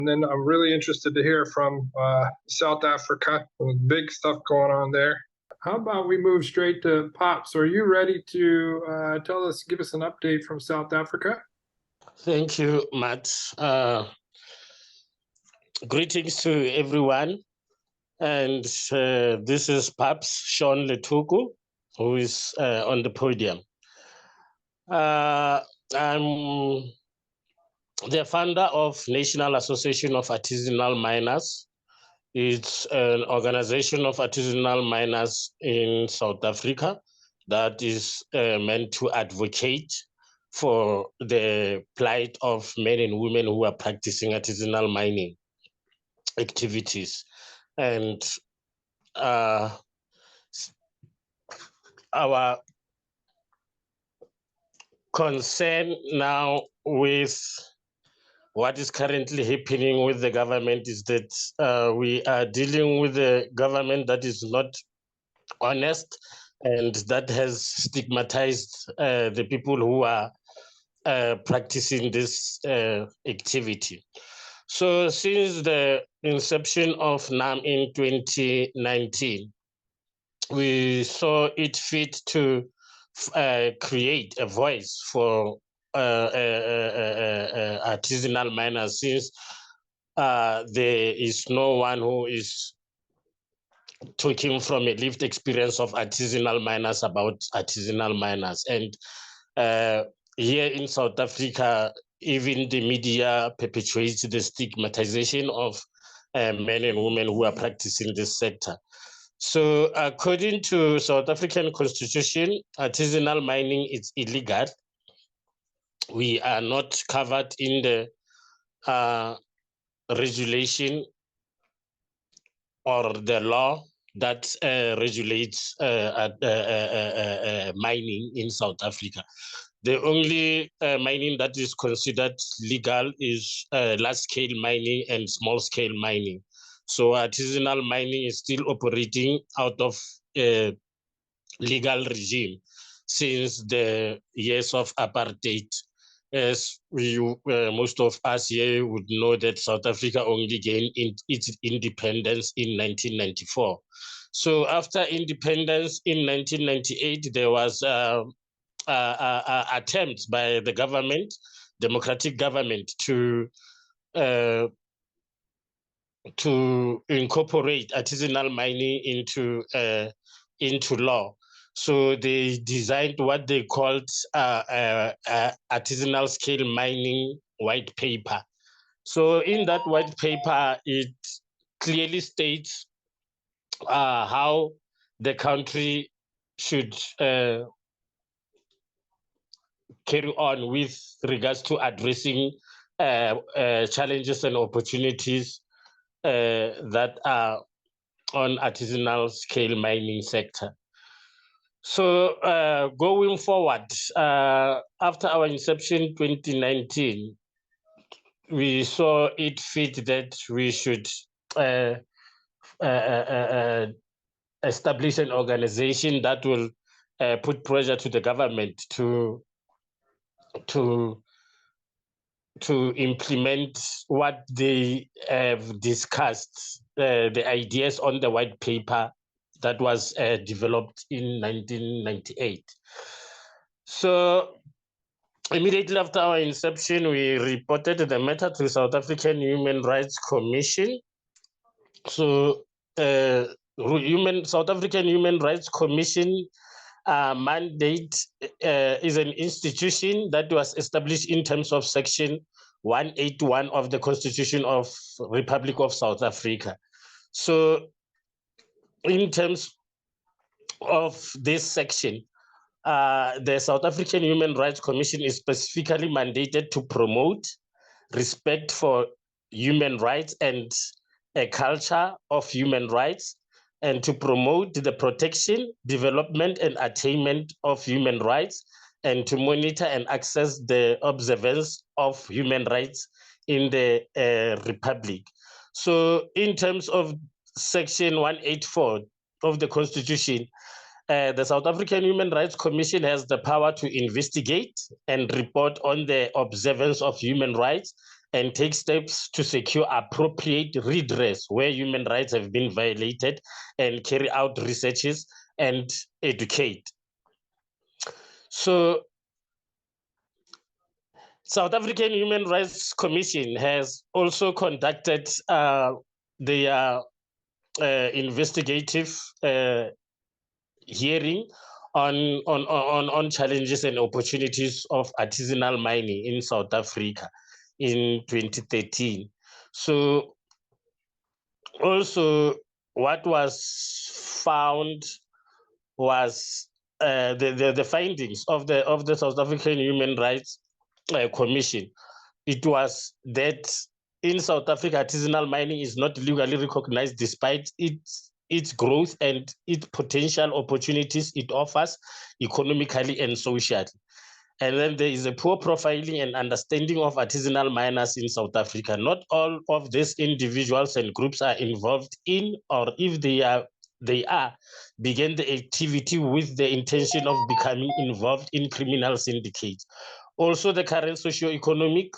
And then I'm really interested to hear from South Africa, big stuff going on there. How about we move straight to Paps? Are you ready to give us an update from South Africa? Thank you, Matt. Greetings to everyone. And this is Paps, Shawen Lethoko, who is on the podium. I'm the founder of National Association of Artisanal Miners. It's an organization of artisanal miners in South Africa that is meant to advocate for the plight of men and women who are practicing artisanal mining activities. And our concern now with what is currently happening with the government is that we are dealing with a government that is not honest and that has stigmatized the people who are practicing this activity. So since the inception of NAAM in 2019, we saw it fit to create a voice for artisanal miners, since there is no one who is talking from a lived experience of artisanal miners about artisanal miners. And here in South Africa, even the media perpetuates the stigmatization of men and women who are practicing this sector. So according to South African Constitution, artisanal mining is illegal. We are not covered in the regulation or the law that regulates mining in South Africa. The only mining that is considered legal is large-scale mining and small-scale mining. So artisanal mining is still operating out of a legal regime since the years of apartheid. As most of us here would know that South Africa only gained its independence in 1994. So after independence in 1998, there was attempts by the government, democratic government, to incorporate artisanal mining into law. So they designed what they called artisanal scale mining white paper. So in that white paper, it clearly states how the country should carry on with regards to addressing challenges and opportunities that are on artisanal scale mining sector. So going forward, after our inception 2019, we saw it fit that we should establish an organization that will put pressure to the government to implement what they have discussed, the ideas on the white paper that was developed in 1998. So immediately after our inception, we reported the matter to South African Human Rights Commission. So South African Human Rights Commission mandate is an institution that was established in terms of Section 181 of the Constitution of Republic of South Africa. So in terms of this section, the South African Human Rights Commission is specifically mandated to promote respect for human rights and a culture of human rights, and to promote the protection, development, and attainment of human rights, and to monitor and access the observance of human rights in the Republic. So in terms of Section 184 of the Constitution, the South African Human Rights Commission has the power to investigate and report on the observance of human rights and take steps to secure appropriate redress where human rights have been violated, and carry out researches and educate. So South African Human Rights Commission has also conducted their investigative hearing on challenges and opportunities of artisanal mining in South Africa in 2013. So also what was found was the findings of the South African Human Rights Commission. It was that in South Africa, artisanal mining is not legally recognized despite its growth and its potential opportunities it offers economically and socially. And then there is a poor profiling and understanding of artisanal miners in South Africa. Not all of these individuals and groups are involved in, or if they are, begin the activity with the intention of becoming involved in criminal syndicates. Also, the current socio-economic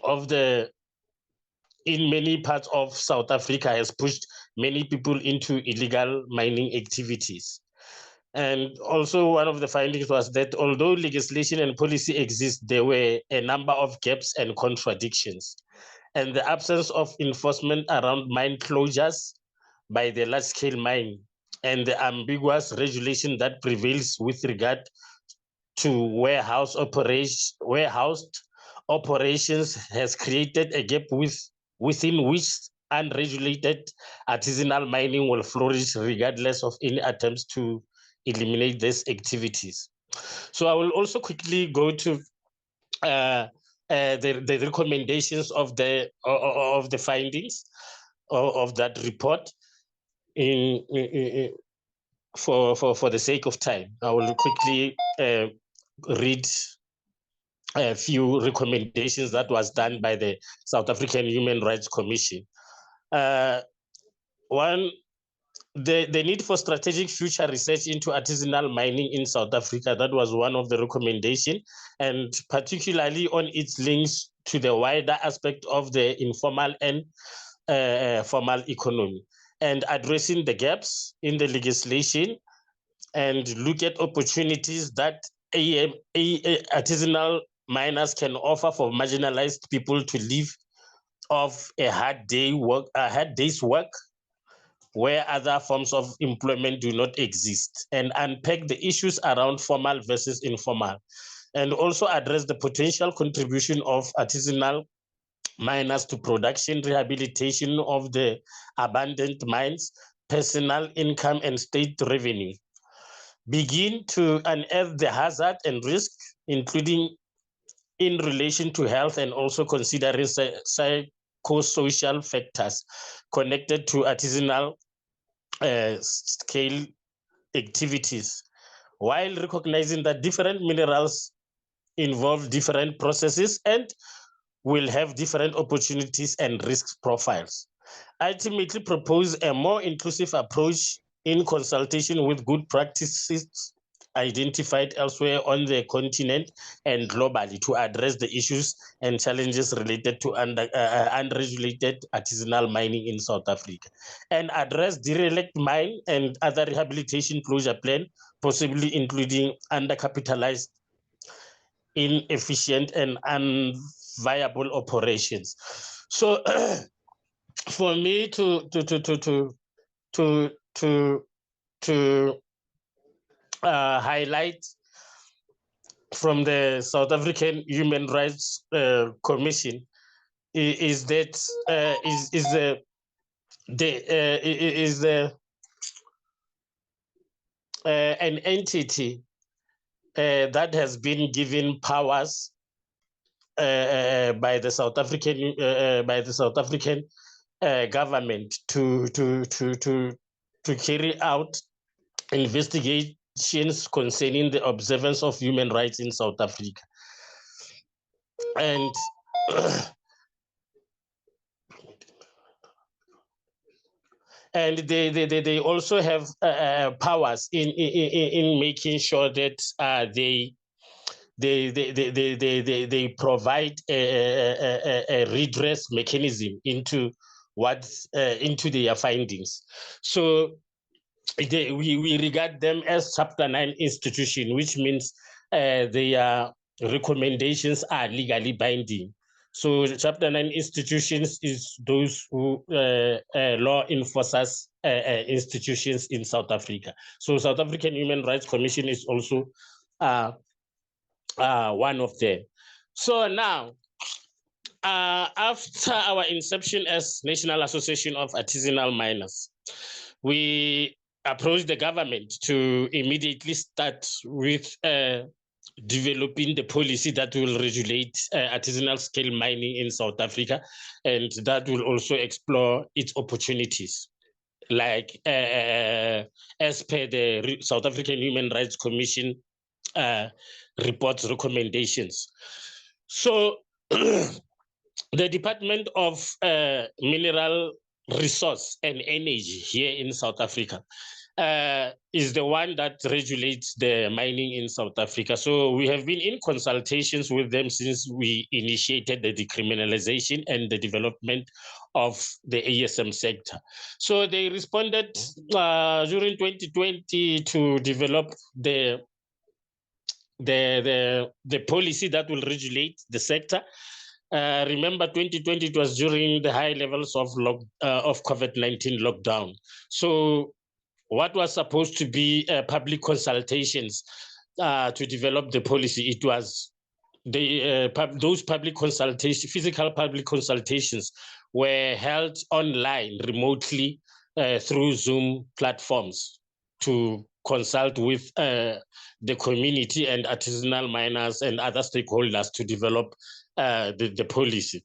of in many parts of South Africa has pushed many people into illegal mining activities. And also one of the findings was that although legislation and policy exist, there were a number of gaps and contradictions. And the absence of enforcement around mine closures by the large-scale mine and the ambiguous regulation that prevails with regard to warehoused operations has created a gap within which unregulated artisanal mining will flourish regardless of any attempts to eliminate these activities. So I will also quickly go to the recommendations of the findings of that report for the sake of time. I will quickly read a few recommendations that was done by the South African Human Rights Commission. One, the need for strategic future research into artisanal mining in South Africa. That was one of the recommendations, and particularly on its links to the wider aspect of the informal and formal economy, and addressing the gaps in the legislation, and look at opportunities that artisanal miners can offer for marginalized people to live off a hard day's work where other forms of employment do not exist, and unpack the issues around formal versus informal, and also address the potential contribution of artisanal miners to production, rehabilitation of the abandoned mines, personal income, and state revenue. Begin to unearth the hazard and risk, including in relation to health, and also considering psychosocial factors connected to artisanal scale activities, while recognizing that different minerals involve different processes and will have different opportunities and risk profiles. Ultimately propose a more inclusive approach in consultation with good practices identified elsewhere on the continent and globally to address the issues and challenges related to unregulated artisanal mining in South Africa, and address derelict mine and other rehabilitation closure plan, possibly including undercapitalized, inefficient, and unviable operations. So for me to highlight from the South African Human Rights Commission is that an entity that has been given powers by the South African government to carry out investigations concerning the observance of human rights in South Africa. And and they also have powers in making sure that they provide a redress mechanism into into their findings. So we regard them as Chapter 9 institution, which means their recommendations are legally binding. So Chapter 9 institutions is those who law enforcers institutions in South Africa. So South African Human Rights Commission is also one of them. So now, after our inception as National Association of Artisanal Miners, we approached the government to immediately start with developing the policy that will regulate artisanal scale mining in South Africa, and that will also explore its opportunities, like as per the South African Human Rights Commission report's recommendations. So the Department of Mineral Resource and Energy here in South Africa is the one that regulates the mining in South Africa. So we have been in consultations with them since we initiated the decriminalization and the development of the ASM sector. So they responded during 2020 to develop the policy that will regulate the sector. Remember, 2020, it was during the high levels of COVID-19 lockdown. So what was supposed to be public consultations to develop the policy, it was those public consultations, physical public consultations were held online remotely through Zoom platforms to consult with the community and artisanal miners and other stakeholders to develop the policy.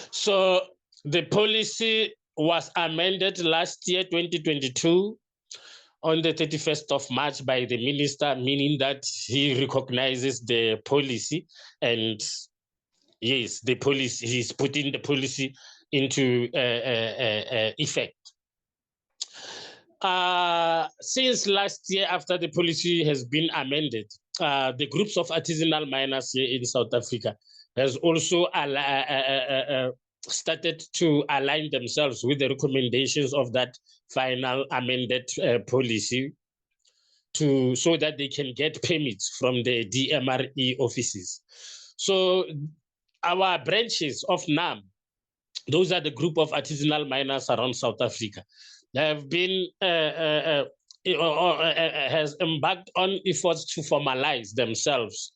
So the policy was amended last year, 2022, on the 31st of March by the minister, meaning that he recognizes the policy, and yes, the policy, he's putting the policy into effect. Since last year, after the policy has been amended, the groups of artisanal miners here in South Africa has also started to align themselves with the recommendations of that final amended policy so that they can get permits from the DMRE offices. So our branches of NAAM, those are the group of artisanal miners around South Africa, they have been has embarked on efforts to formalize themselves.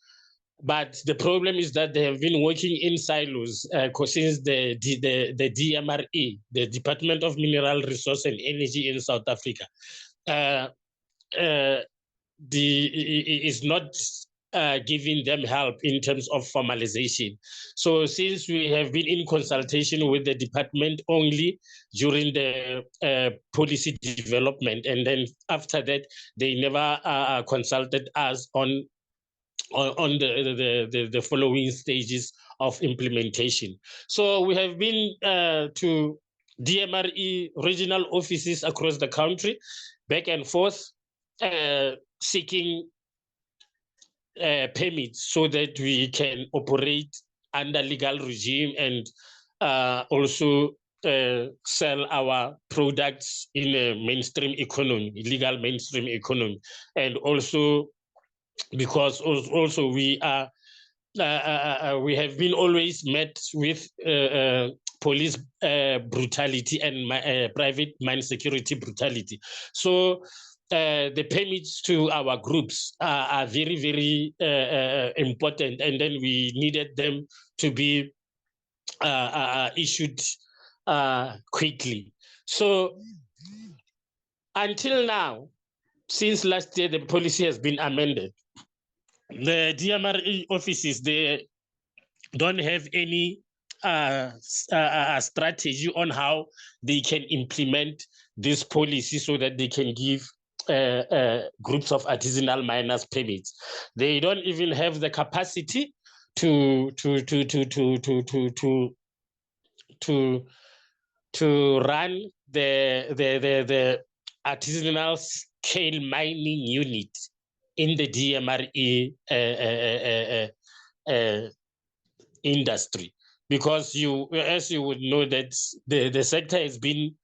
But the problem is that they have been working in silos since the DMRE, the Department of Mineral Resource and Energy in South Africa, is not giving them help in terms of formalization. So since we have been in consultation with the department only during the policy development, and then after that, they never consulted us on the following stages of implementation. So we have been to DMRE regional offices across the country, back and forth, seeking permits so that we can operate under legal regime and also sell our products in a mainstream economy, legal mainstream economy, and also because also we are we have been always met with police brutality and private mine security brutality. So the permits to our groups are very, very important, and then we needed them to be issued quickly. So until now, since last year, the policy has been amended. The DMRE offices, they don't have any strategy on how they can implement this policy so that they can give groups of artisanal miners permits. They don't even have the capacity to run the artisanal scale mining unit in the DMRE industry, because as you would know, that the sector has been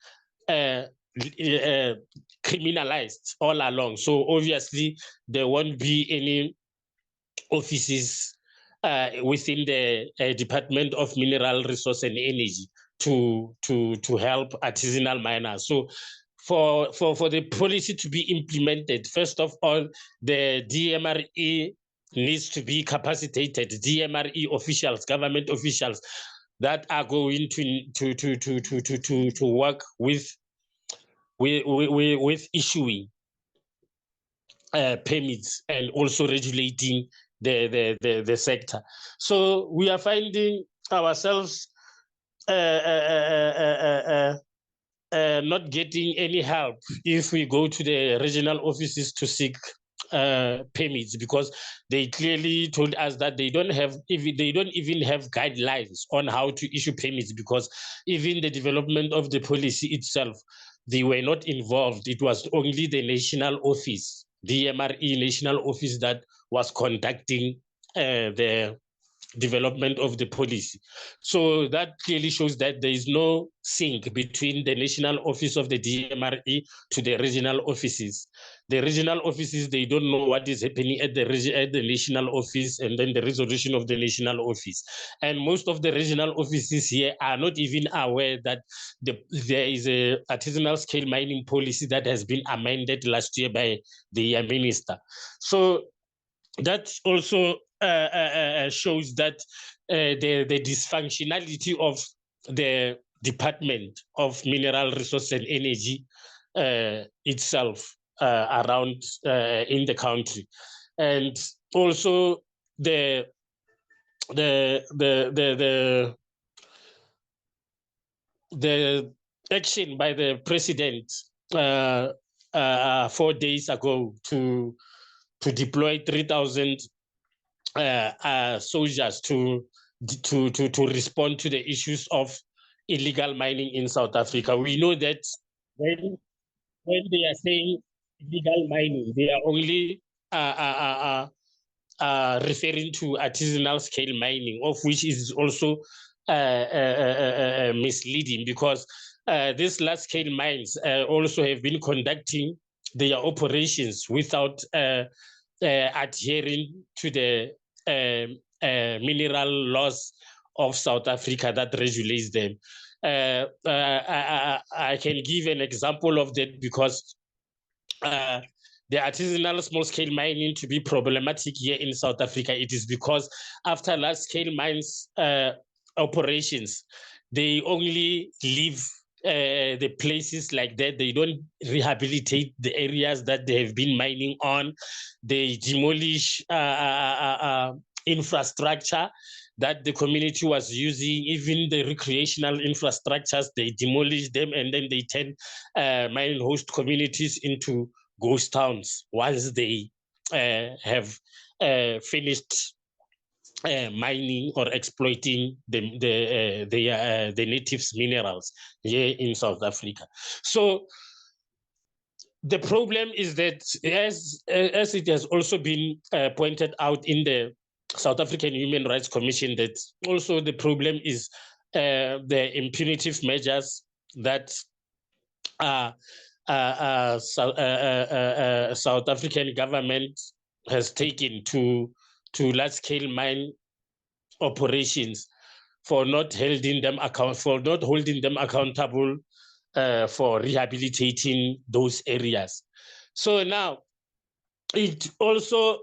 criminalized all along. So obviously there won't be any offices within the Department of Mineral Resource and Energy to help artisanal miners. So for the policy to be implemented, first of all, the DMRE needs to be capacitated. DMRE officials, government officials that are going to work with issuing permits and also regulating the sector. So we are finding ourselves not getting any help if we go to the regional offices to seek permits, because they clearly told us that they don't even have guidelines on how to issue permits, because even the development of the policy itself, they were not involved. It was only the national office, DMRE national office, that was conducting the development of the policy. So that clearly shows that there is no sync between the national office of the DMRE to the regional offices. The regional offices, they don't know what is happening at the national office, and then the resolution of the national office. And most of the regional offices here are not even aware that there is a artisanal scale mining policy that has been amended last year by the minister. So that also shows that the dysfunctionality of the Department of Mineral Resource and Energy itself around in the country, and also the action by the president 4 days ago to deploy 3,000 soldiers to respond to the issues of illegal mining in South Africa. We know that when they are saying illegal mining, they are only referring to artisanal scale mining, of which is also misleading, because these large scale mines also have been conducting their operations without adhering to the mineral laws of South Africa that regulates them. I can give an example of that, because the artisanal small-scale mining to be problematic here in South Africa, it is because after large-scale mines operations, they only leave the places like that. They don't rehabilitate the areas that they have been mining on. They demolish infrastructure that the community was using, even the recreational infrastructures, they demolish them, and then they turn mining host communities into ghost towns once they have finished mining or exploiting the natives' minerals here in South Africa. So the problem is that, as it has also been pointed out in the South African Human Rights Commission, that also the problem is the impunitive measures that South African government has taken to large-scale mine operations for not holding them accountable for rehabilitating those areas. So now it also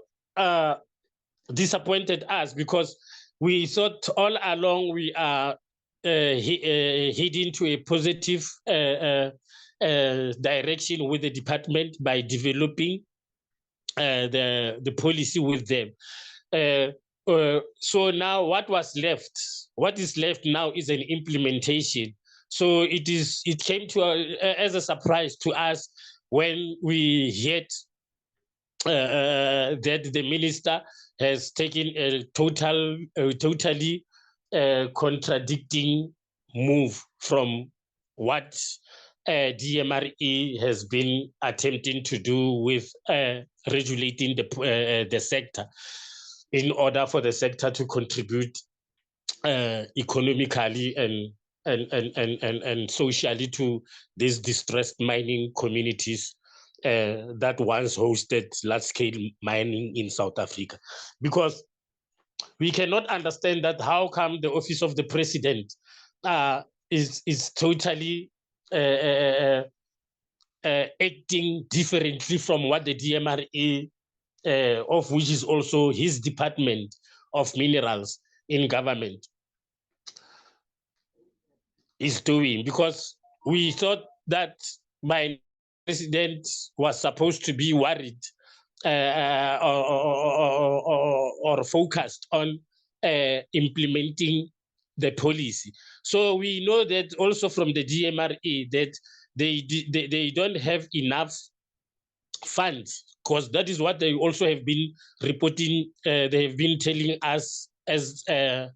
disappointed us, because we thought all along we are heading to a positive direction with the department by developing the policy with them. So now what is left now is an implementation. So it came to as a surprise to us when we heard that the minister has taken a totally contradicting move from what DMRE has been attempting to do with regulating the sector in order for the sector to contribute economically and socially to these distressed mining communities that once hosted large-scale mining in South Africa. Because we cannot understand that how come the office of the president is totally acting differently from what the DMRE, of which is also his department of minerals in government, is doing. Because we thought that my president was supposed to be worried or focused on implementing the policy. So we know that also from the DMRE that they don't have enough funds, because that is what they also have been reporting. They have been telling us as the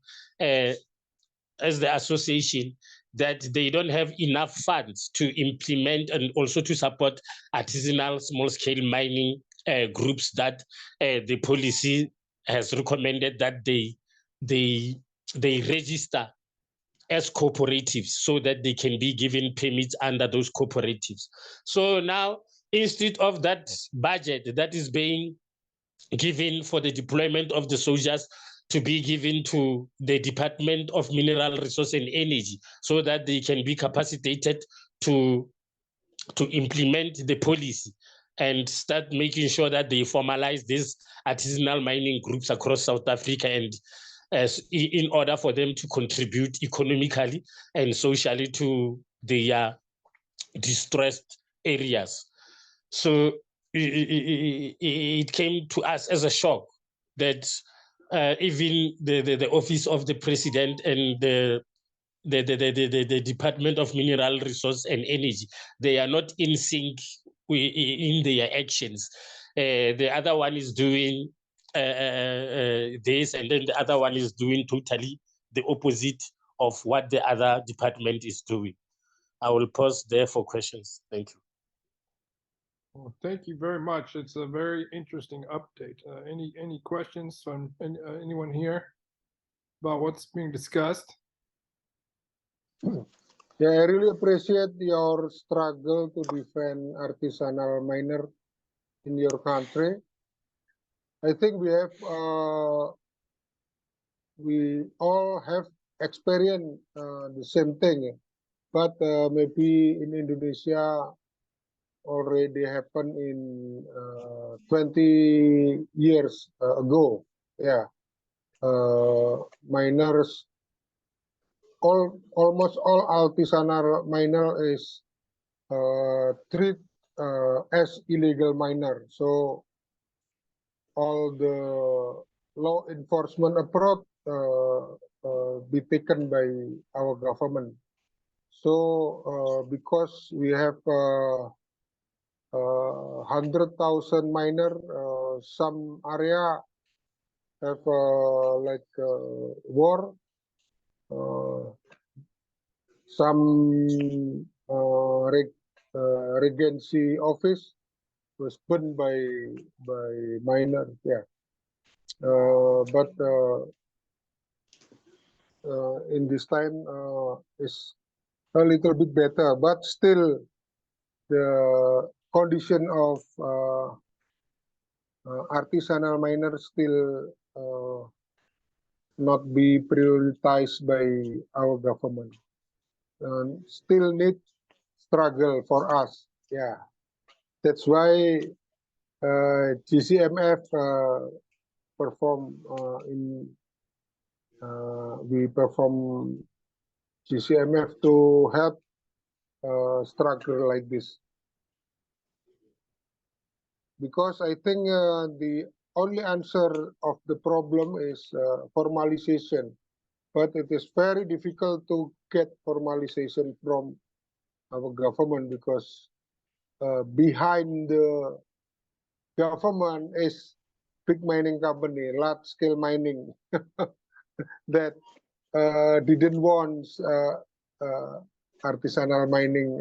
association that they don't have enough funds to implement and also to support artisanal small-scale mining groups that the policy has recommended that they register as cooperatives so that they can be given permits under those cooperatives. So now, instead of that budget that is being given for the deployment of the soldiers to be given to the Department of Mineral Resource and Energy so that they can be capacitated to implement the policy and start making sure that they formalize these artisanal mining groups across South Africa, and in order for them to contribute economically and socially to their distressed areas. So it came to us as a shock that even the office of the president and the Department of Mineral Resource and Energy, they are not in sync in their actions. The other one is doing this, and then the other one is doing totally the opposite of what the other department is doing. I will pause there for questions. Thank you. Well, thank you very much. It's a very interesting update. Any questions from anyone here about what's being discussed? Yeah, I really appreciate your struggle to defend artisanal miner in your country. I think we all have experienced the same thing, but maybe in Indonesia already happened in 20 years ago. Yeah, miners, almost all artisanal miner is treated as illegal miner. So all the law enforcement approach be taken by our government. So because we have 100,000 miner, some area have like war, some regency office was burned by miner. Yeah, but in this time is a little bit better, but still the condition of artisanal miners still not be prioritized by our government. Still need struggle for us. Yeah, that's why GCMF perform we perform GCMF to help struggle like this. Because I think the only answer of the problem is formalization, but it is very difficult to get formalization from our government because behind the government is big mining company, large scale mining that didn't want artisanal mining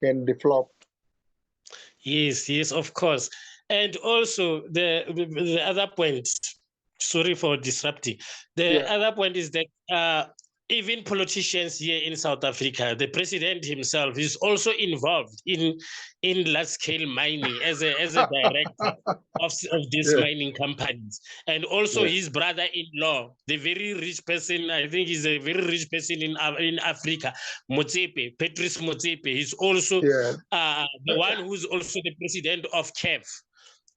can develop. Yes, yes, of course. And also the other point, sorry for disrupting. The other point is that even politicians here in South Africa, the president himself is also involved in large-scale mining as a director of these mining companies. And also his brother-in-law, the very rich person, I think he's a very rich person in Africa, Motsepe, Patrice Motsepe, he's also the one who's also the president of CAF.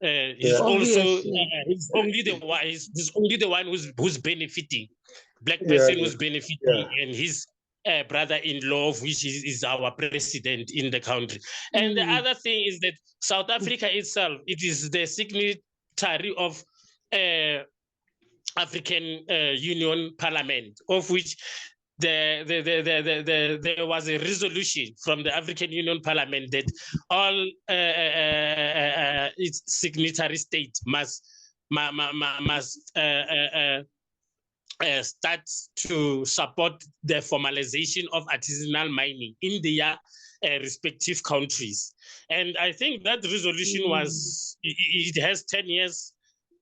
He's also he's only the one who's benefiting, black person who's benefiting, and his brother-in-law, which is our president in the country. And the other thing is that South Africa itself, it is the signatory of African Union Parliament, of which there was a resolution from the African Union Parliament that all its signatory states must start to support the formalization of artisanal mining in their respective countries. And I think that resolution it has 10 years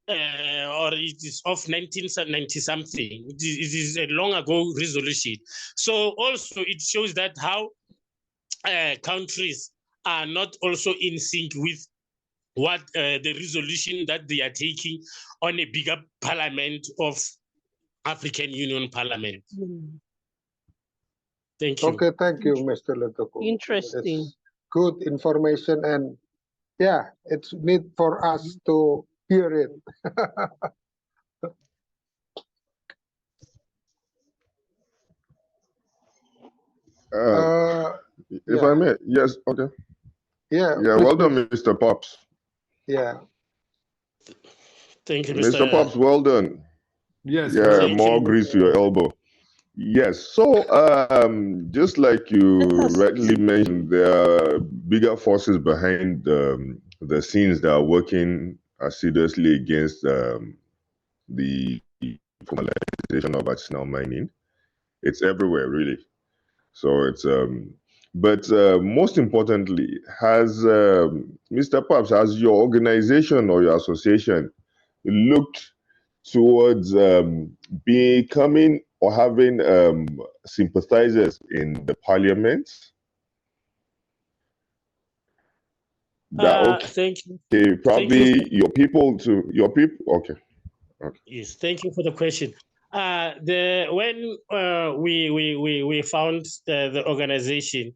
or it is of 1990 something. It is a long ago resolution. So also it shows that how countries are not also in sync with what the resolution that they are taking on a bigger parliament of African Union Parliament. Thank you. Okay, thank you, Mr. Lethoko. Interesting. It's good information, and yeah, it's need for us to hear it. If I may, yes, okay. Yeah, well done, Mr. Paps. Yeah. Thank you, Mr. Paps, well done. Yes. Yeah, more grease to your elbow. Yes, so just like you rightly mentioned, there are bigger forces behind the scenes that are working assiduously against the formalization of artisanal mining. It's everywhere, really. So it's but most importantly, has Mr. Paps, has your organization or your association looked towards becoming or having sympathizers in the parliament? Thank you. Okay, probably your people. Okay. Yes, thank you for the question. When we found the organization,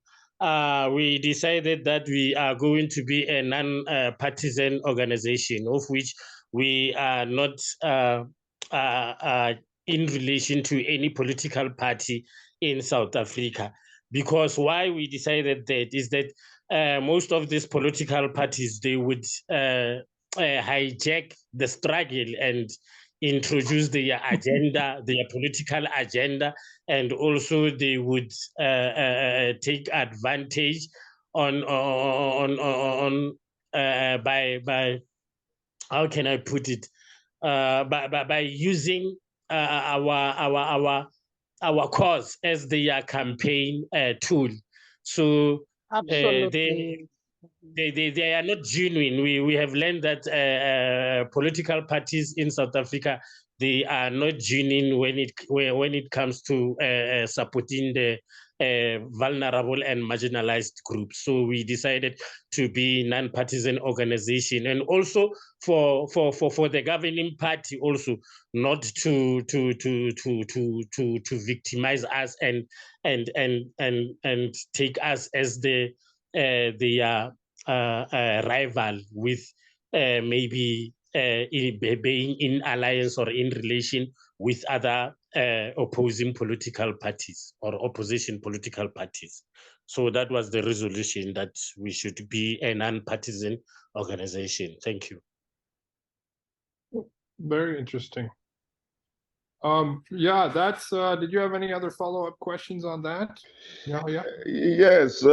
we decided that we are going to be a non-partisan organization, of which we are not in relation to any political party in South Africa. Because why we decided that is that most of these political parties, they would hijack the struggle and introduce their agenda, their political agenda, and also they would take advantage by how can I put it, by using our cause as their campaign tool. So absolutely. They are not genuine. We have learned that political parties in South Africa, they are not genuine when it comes to supporting the vulnerable and marginalized groups. So we decided to be non-partisan organization, and also for the governing party also not to victimize us and take us as the rival with maybe being in alliance or in relation with other opposing political parties or opposition political parties. So that was the resolution, that we should be a non-partisan organization. Thank you. Very interesting. Yeah, that's did you have any other follow-up questions on that? Yeah. Yes,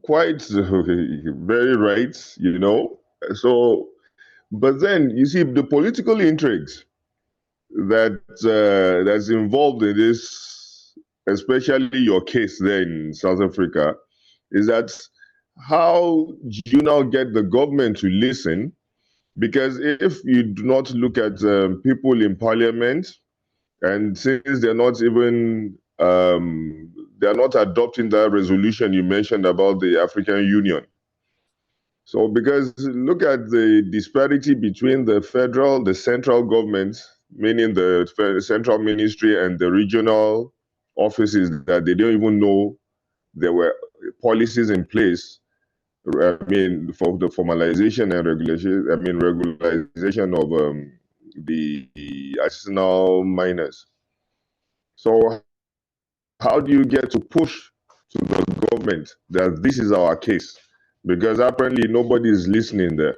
quite very right, So, but then you see the political intrigues that's involved in this, especially your case there in South Africa, is that how do you now get the government to listen? Because if you do not look at people in parliament, and since they're not even they're not adopting that resolution you mentioned about the African Union. So because look at the disparity between the federal, the central government, meaning the central ministry, and the regional offices, that they don't even know there were policies in place. I mean, for the formalization and regulation, I mean, regularization of the artisanal miners. So how do you get to push to the government that this is our case? Because apparently nobody is listening there.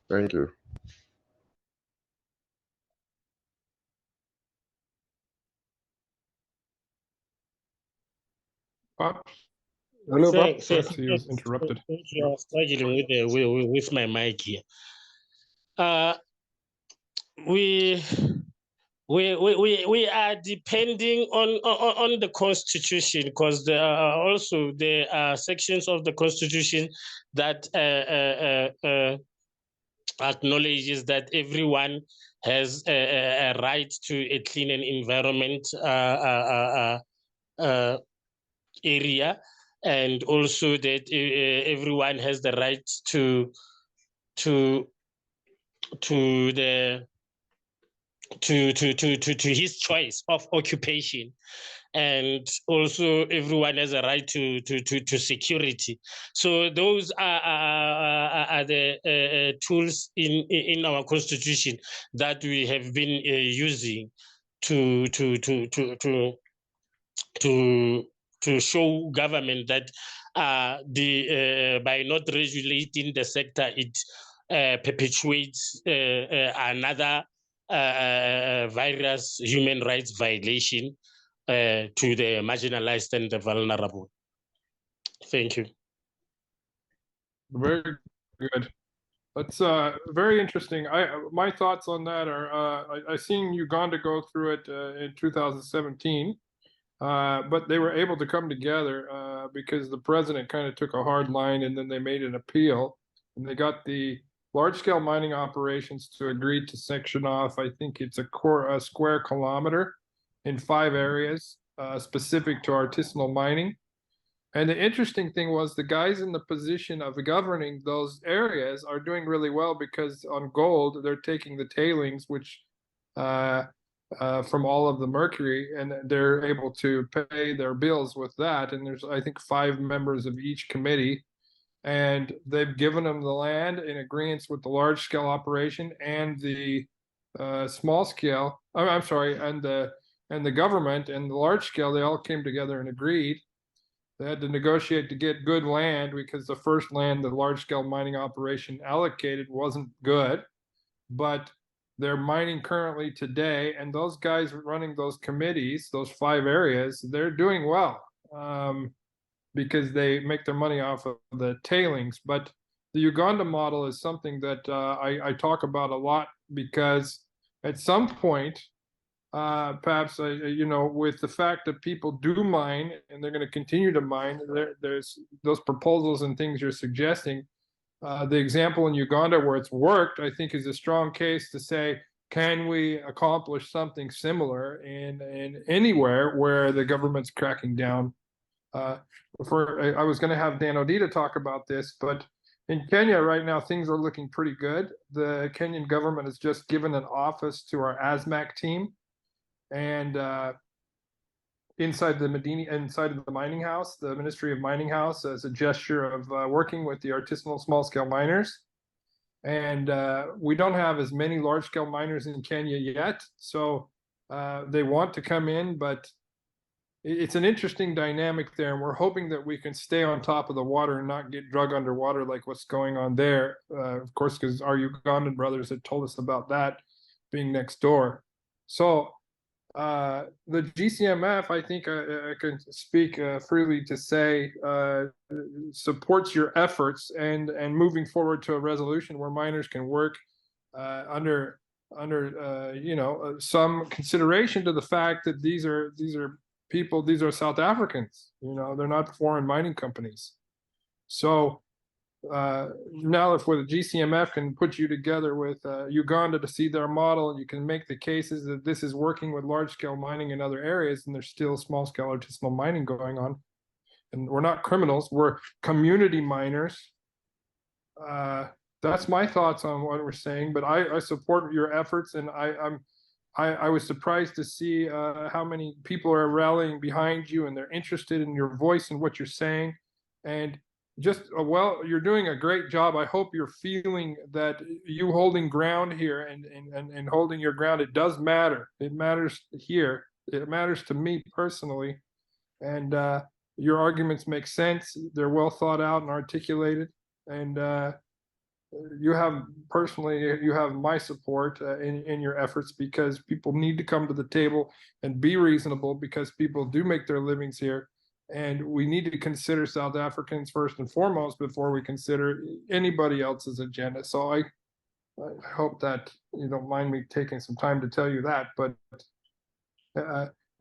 Thank you. Paps? Hello, Bob. Perhaps he was interrupted. I was struggling with my mic here. We are depending on the Constitution, because there are sections of the Constitution that acknowledges that everyone has a right to a clean and environment area, and also that everyone has the right to his choice of occupation, and also everyone has a right to security. So those are the tools in our Constitution that we have been using to show government that by not regulating the sector, it perpetuates another virus human rights violation to the marginalized and the vulnerable. Thank you. Very good. That's very interesting. My thoughts on that are I seen Uganda go through it in 2017, but they were able to come together because the president kind of took a hard line, and then they made an appeal, and they got the large-scale mining operations to agree to section off, I think it's a square kilometer in 5 areas specific to artisanal mining. And the interesting thing was the guys in the position of governing those areas are doing really well, because on gold, they're taking the tailings, which from all of the mercury, and they're able to pay their bills with that. And there's, I think, 5 members of each committee, and they've given them the land in agreement with the large scale operation and the small scale. I'm sorry, and the government and the large scale. They all came together and agreed. They had to negotiate to get good land, because the first land the large scale mining operation allocated wasn't good, but they're mining currently today, and those guys running those committees, those 5 areas, they're doing well because they make their money off of the tailings. But the Uganda model is something that I talk about a lot, because at some point, perhaps you know, with the fact that people do mine and they're going to continue to mine, there's those proposals and things you're suggesting. The example in Uganda where it's worked, I think, is a strong case to say, can we accomplish something similar in anywhere where the government's cracking down? I was going to have Dan Odita talk about this, but in Kenya right now, things are looking pretty good. The Kenyan government has just given an office to our ASMAC team, and inside of the mining house, the Ministry of Mining House, as a gesture of working with the artisanal small-scale miners. And we don't have as many large-scale miners in Kenya yet, so they want to come in, but it's an interesting dynamic there, and we're hoping that we can stay on top of the water and not get drug underwater like what's going on there, of course, because our Ugandan brothers had told us about that being next door. So the GCMF, I think I can speak freely to say, supports your efforts and moving forward to a resolution where miners can work under you know, some consideration to the fact that these are people, these are South Africans. You know, they're not foreign mining companies. So now if the GCMF can put you together with Uganda to see their model, and you can make the cases that this is working with large-scale mining in other areas, and there's still small-scale artisanal mining going on. And we're not criminals, we're community miners. That's my thoughts on what we're saying, but I support your efforts, and I was surprised to see how many people are rallying behind you, and they're interested in your voice and what you're saying. And just, well, you're doing a great job. I hope you're feeling that you holding ground here and holding your ground. It does matter. It matters here. It matters to me personally. And your arguments make sense. They're well thought out and articulated. And you have my support in your efforts, because people need to come to the table and be reasonable, because people do make their livings here. And we need to consider South Africans first and foremost before we consider anybody else's agenda. So I hope that you don't mind me taking some time to tell you that. But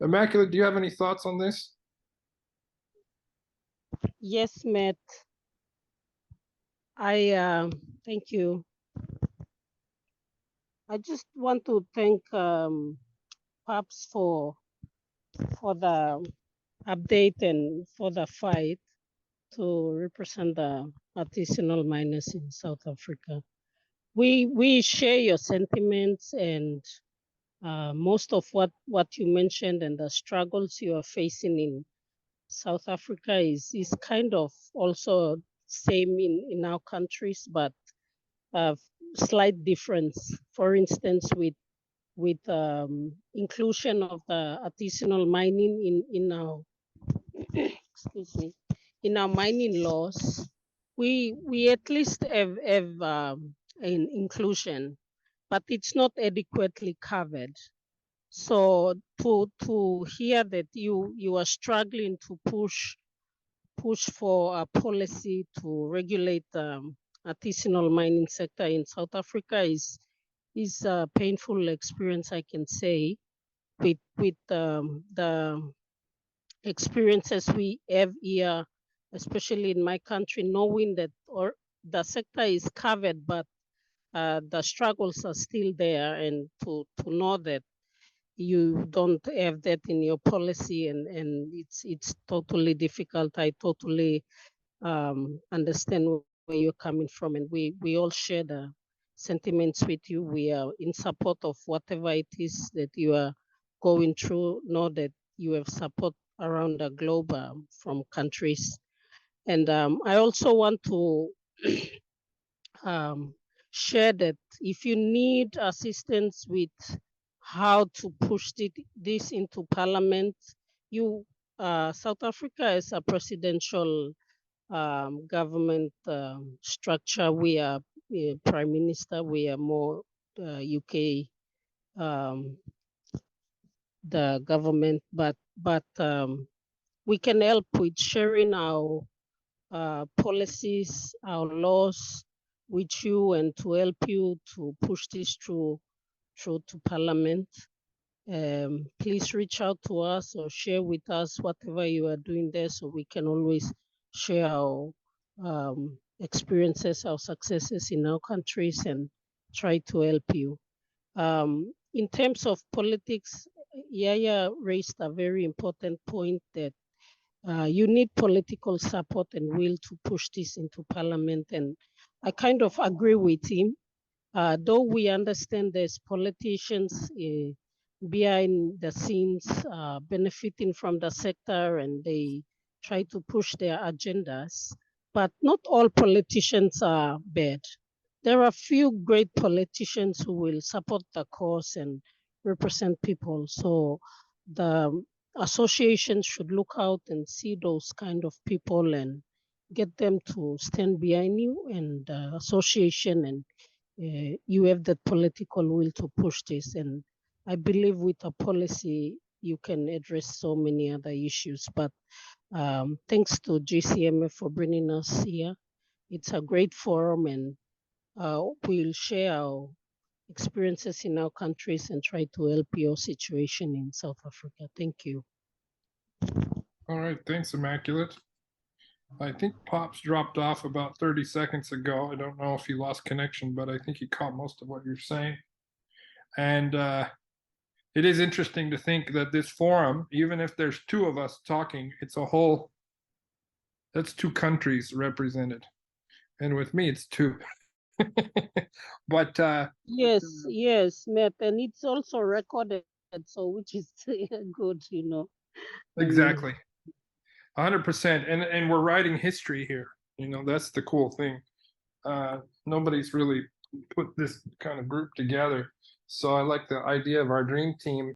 Immaculate, do you have any thoughts on this? Yes, Matt. I thank you. I just want to thank Paps for the update and for the fight to represent the artisanal miners in South Africa. We share your sentiments, and most of what you mentioned and the struggles you are facing in South Africa is kind of also same in our countries, but slight difference. For instance, with inclusion of the artisanal mining in our excuse me, in our mining laws, we at least have an inclusion, but it's not adequately covered. So to hear that you are struggling to push for a policy to regulate the artisanal mining sector in South Africa is a painful experience, I can say, with the experiences we have here, especially in my country, knowing that the sector is covered, but the struggles are still there, and to know that you don't have that in your policy, and it's totally difficult. I totally understand where you're coming from, and we all share the sentiments with you. We are in support of whatever it is that you are going through. Know that you have support around the globe from countries. And I also want to share that if you need assistance with how to push this into parliament, South Africa is a presidential government structure. We are prime minister. We are more UK, the government, but we can help with sharing our policies, our laws with you, and to help you to push this through to parliament. Please reach out to us or share with us whatever you are doing there, so we can always share our experiences, our successes in our countries, and try to help you. In terms of politics, Yaya raised a very important point that you need political support and will to push this into parliament. And I kind of agree with him. Though we understand there's politicians behind the scenes benefiting from the sector, and they try to push their agendas, but not all politicians are bad. There are few great politicians who will support the cause and represent people. So the associations should look out and see those kind of people and get them to stand behind you and the association, and you have that political will to push this. And I believe with a policy, you can address so many other issues. But thanks to GCMF for bringing us here. It's a great forum, and we'll share our experiences in our countries and try to help your situation in South Africa. Thank you. All right, thanks, Immaculate. I think Pops dropped off about 30 seconds ago. I don't know if he lost connection, but I think he caught most of what you're saying. And it is interesting to think that this forum, even if there's two of us talking, it's a whole, that's two countries represented. And with me, it's two. But yes, Matt, and it's also recorded, so which is good, you know. exactly. 100%. And we're writing history here. You know, that's the cool thing. Nobody's really put this kind of group together. So I like the idea of our dream team